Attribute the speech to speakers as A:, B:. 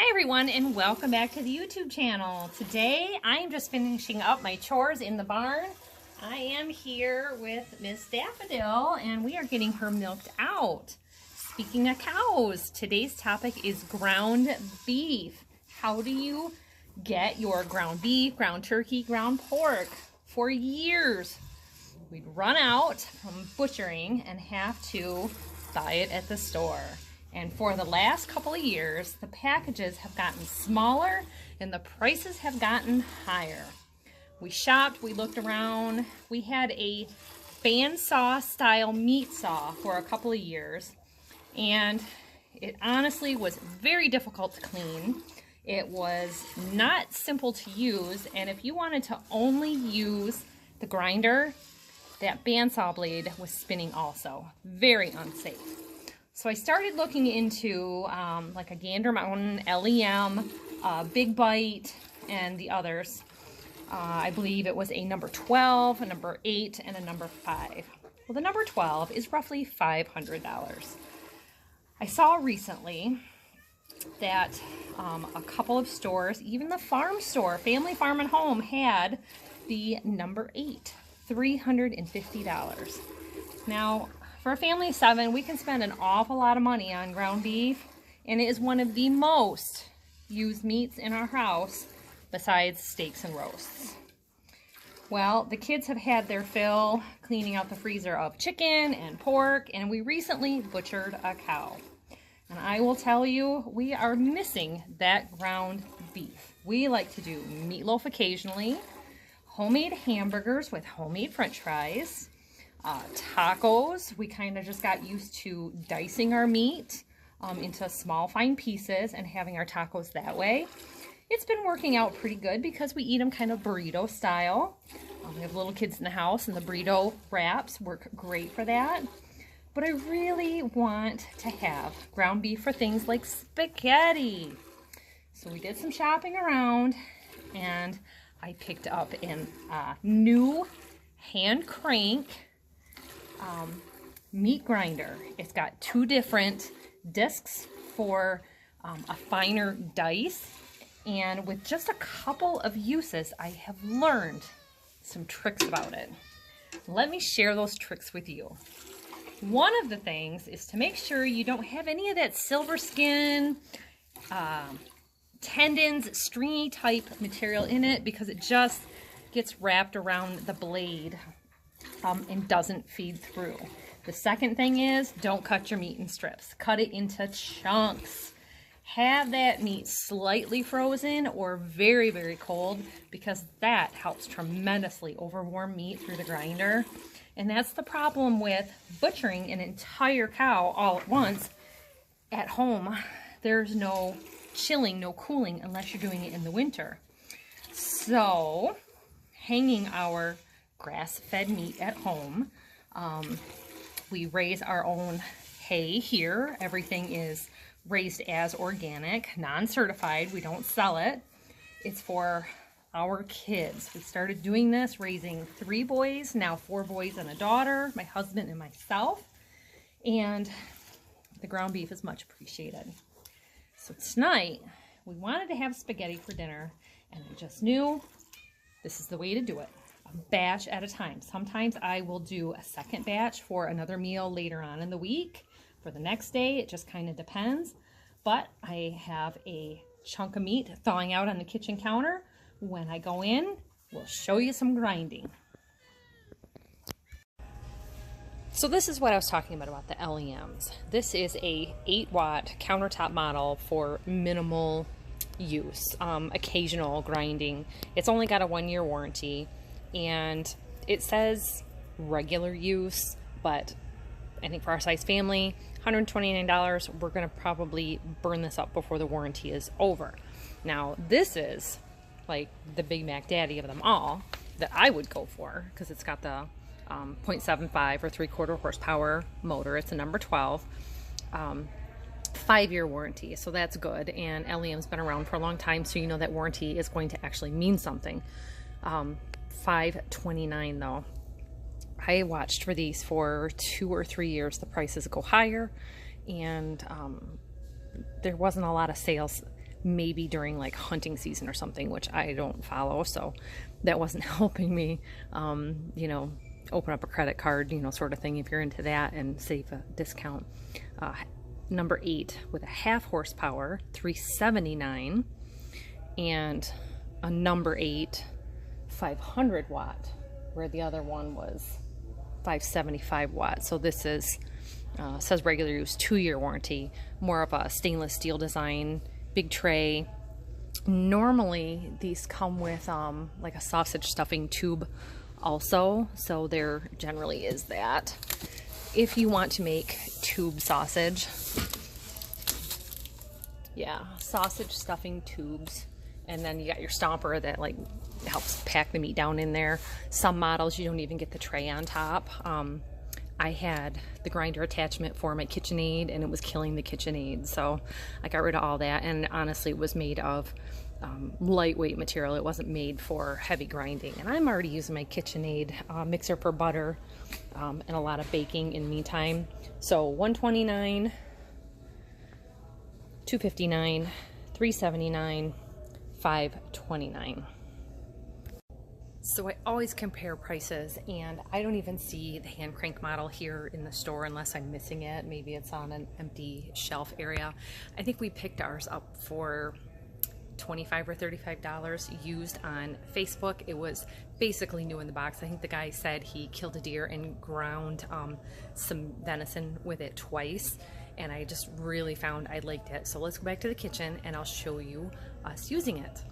A: Hi everyone, and welcome back to the YouTube channel. Today I am just finishing up my chores in the barn. I am here with Miss Daffodil and we are getting her milked out. Speaking of cows, today's topic is ground beef. How do you get your ground beef, ground turkey, ground pork? For years we'd run out from butchering and have to buy it at the store. And for the last couple of years, the packages have gotten smaller and the prices have gotten higher. We shopped, we looked around. We had a bandsaw style meat saw for a couple of years, and it honestly was very difficult to clean. It was not simple to use, and if you wanted to only use the grinder, that bandsaw blade was spinning also. Very unsafe. So I started looking into like a Gander Mountain, LEM, Big Bite, and the others. I believe it was a number 12, a number 8, and a number 5. Well, the number 12 is roughly $500. I saw recently that a couple of stores, even the farm store, Family Farm and Home, had the number 8, $350. Now, for a family of 7, we can spend an awful lot of money on ground beef, and it is one of the most used meats in our house besides steaks and roasts. Well, the kids have had their fill cleaning out the freezer of chicken and pork, and we recently butchered a cow. And I will tell you, we are missing that ground beef. We like to do meatloaf occasionally, homemade hamburgers with homemade french fries, tacos. We kind of just got used to dicing our meat into small fine pieces and having our tacos that way. It's been working out pretty good because we eat them kind of burrito style. We have little kids in the house and the burrito wraps work great for that. But I really want to have ground beef for things like spaghetti. So we did some shopping around and I picked up a new hand crank meat grinder. It's got 2 different discs for a finer dice, and with just a couple of uses I have learned some tricks about it. Let me share those tricks with you. One of the things is to make sure you don't have any of that silver skin, tendons, stringy type material in it, because it just gets wrapped around the blade and doesn't feed through. The second thing is, don't cut your meat in strips. Cut it into chunks. Have that meat slightly frozen or very, very cold, because that helps tremendously over warm meat through the grinder. And that's the problem with butchering an entire cow all at once. At home, there's no chilling, no cooling, unless you're doing it in the winter. So, hanging our grass-fed meat at home, we raise our own hay here. Everything is raised as organic, non-certified. We don't sell it. It's for our kids. We started doing this, raising 3 boys, now 4 boys and a daughter, my husband and myself, and the ground beef is much appreciated. So tonight, we wanted to have spaghetti for dinner, and I just knew this is the way to do it. A batch at a time. Sometimes I will do a second batch for another meal later on in the week. For the next day, it just kind of depends. But I have a chunk of meat thawing out on the kitchen counter. When I go in, we'll show you some grinding. So this is what I was talking about the LEMs. This is a 8-watt countertop model for minimal use, occasional grinding. It's only got a 1-year warranty, and it says regular use, but I think for our size family, $129, we're gonna probably burn this up before the warranty is over. Now this is like the Big Mac daddy of them all that I would go for, because it's got the 0.75 or 3/4 horsepower motor. It's a number 12. 5-year warranty, so that's good, and LEM's been around for a long time, so you know that warranty is going to actually mean something. $529 though. I watched for these for 2 or 3 years. The prices go higher, and there wasn't a lot of sales maybe during like hunting season or something, which I don't follow, so that wasn't helping me, you know, open up a credit card, you know, sort of thing, if you're into that, and save a discount. Number 8 with a 1/2 horsepower, $379, and a number 8 500 watt, where the other one was 575 watts. So this is says regular use, 2-year warranty, more of a stainless steel design, big tray. Normally these come with like a sausage stuffing tube also, so there generally is that. If you want to make tube sausage, yeah, sausage stuffing tubes, and then you got your stomper that like helps pack the meat down in there. Some models you don't even get the tray on top. I had the grinder attachment for my KitchenAid, and it was killing the KitchenAid, so I got rid of all that. And honestly, it was made of lightweight material. It wasn't made for heavy grinding, and I'm already using my KitchenAid mixer for butter and a lot of baking in the meantime. So $129, $259, $379, $529. So I always compare prices, and I don't even see the hand crank model here in the store unless I'm missing it. Maybe it's on an empty shelf area. I think we picked ours up for $25 or $35 used on Facebook. It was basically new in the box. I think the guy said he killed a deer and ground some venison with it twice, and I just really found I liked it. So let's go back to the kitchen and I'll show you us using it.